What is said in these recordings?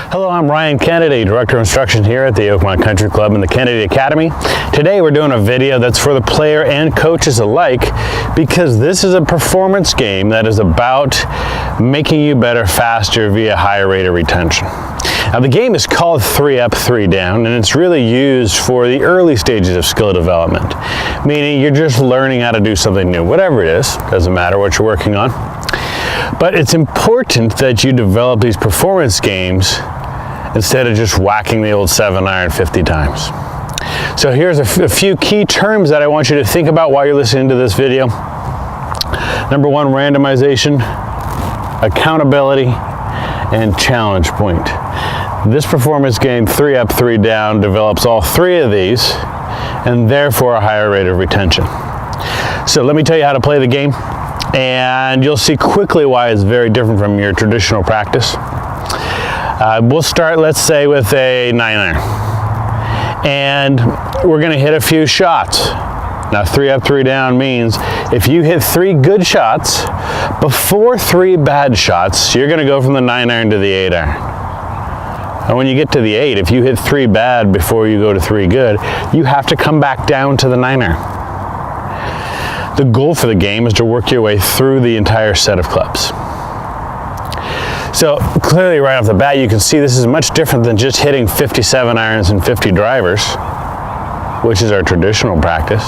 Hello, I'm Ryan Kennedy, Director of Instruction here at the Oakmont Country Club and the Kennedy Academy. Today we're doing a video that's for the player and coaches alike because this is a performance game that is about making you better faster via higher rate of retention. Now the game is called 3 Up, 3 Down, and it's really used for the early stages of skill development, meaning you're just learning how to do something new, whatever it is, doesn't matter what you're working on. But it's important that you develop these performance games instead of just whacking the old 7-iron 50 times. So here's a few key terms that I want you to think about while you're listening to this video. Number one, randomization, accountability, and challenge point. This performance game, 3 Up, 3 Down, develops all three of these and therefore a higher rate of retention. So let me tell you how to play the game, and you'll see quickly why it's very different from your traditional practice. We'll start, let's say, with a 9-iron, and we're going to hit a few shots. Now 3 Up, 3 Down means if you hit 3 good shots before 3 bad shots, you're going to go from the 9-iron to the 8-iron. And when you get to the 8, if you hit 3 bad before you go to 3 good, you have to come back down to the 9-iron. The goal for the game is to work your way through the entire set of clubs. So clearly right off the bat you can see this is much different than just hitting 57 irons and 50 drivers, which is our traditional practice.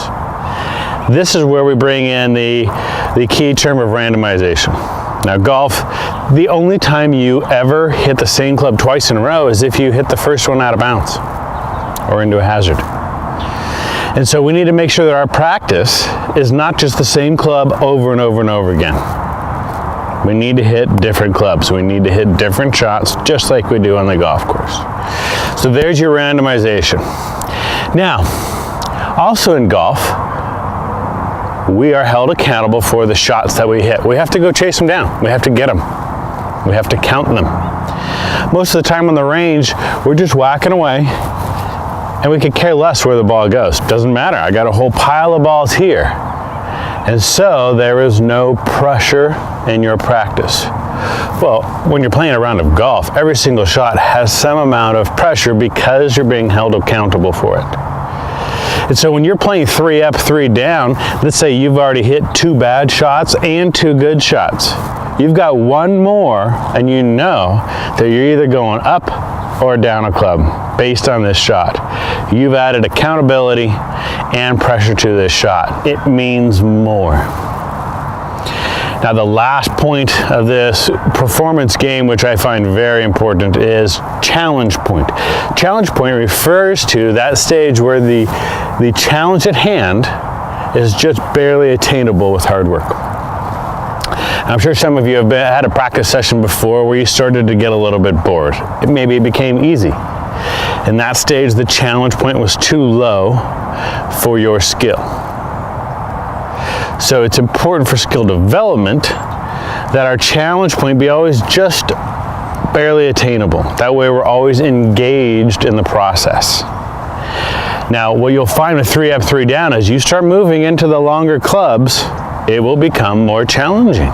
This is where we bring in the key term of randomization. Now golf, the only time you ever hit the same club twice in a row is if you hit the first one out of bounds or into a hazard. And so we need to make sure that our practice is not just the same club over and over and over again. We need to hit different clubs. We need to hit different shots, just like we do on the golf course. So there's your randomization. Now, also in golf, we are held accountable for the shots that we hit. We have to go chase them down. We have to get them. We have to count them. Most of the time on the range, we're just whacking away, and we could care less where the ball goes. Doesn't matter. I got a whole pile of balls here. And so there is no pressure in your practice. Well, when you're playing a round of golf, every single shot has some amount of pressure because you're being held accountable for it. And so when you're playing 3 Up, 3 Down, let's say you've already hit 2 bad shots and 2 good shots. You've got one more, and you know that you're either going up or down a club based on this shot. You've added accountability and pressure to this shot. It means more. Now the last point of this performance game, which I find very important, is challenge point. Challenge point refers to that stage where the challenge at hand is just barely attainable with hard work. I'm sure some of you have had a practice session before where you started to get a little bit bored. Maybe it became easy. In that stage, the challenge point was too low for your skill. So it's important for skill development that our challenge point be always just barely attainable. That way we're always engaged in the process. Now, what you'll find with 3 Up, 3 Down is you start moving into the longer clubs, it will become more challenging.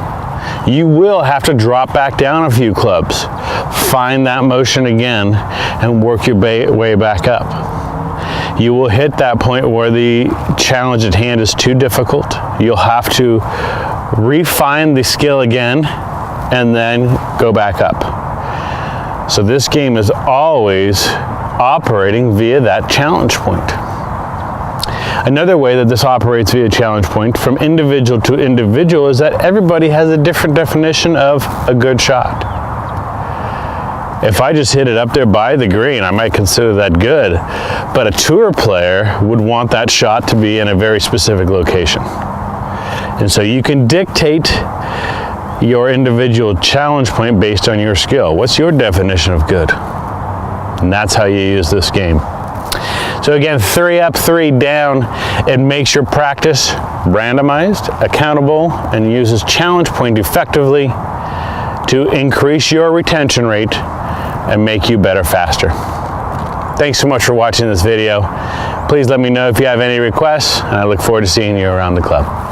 You will have to drop back down a few clubs, find that motion again, and work your way back up. You will hit that point where the challenge at hand is too difficult. You'll have to refine the skill again and then go back up. So this game is always operating via that challenge point. Another way that this operates via challenge point from individual to individual is that everybody has a different definition of a good shot. If I just hit it up there by the green, I might consider that good, but a tour player would want that shot to be in a very specific location. And so you can dictate your individual challenge point based on your skill. What's your definition of good? And that's how you use this game. So again, 3 Up, 3 Down, it makes your practice randomized, accountable, and uses challenge point effectively to increase your retention rate and make you better faster. Thanks so much for watching this video. Please let me know if you have any requests, and I look forward to seeing you around the club.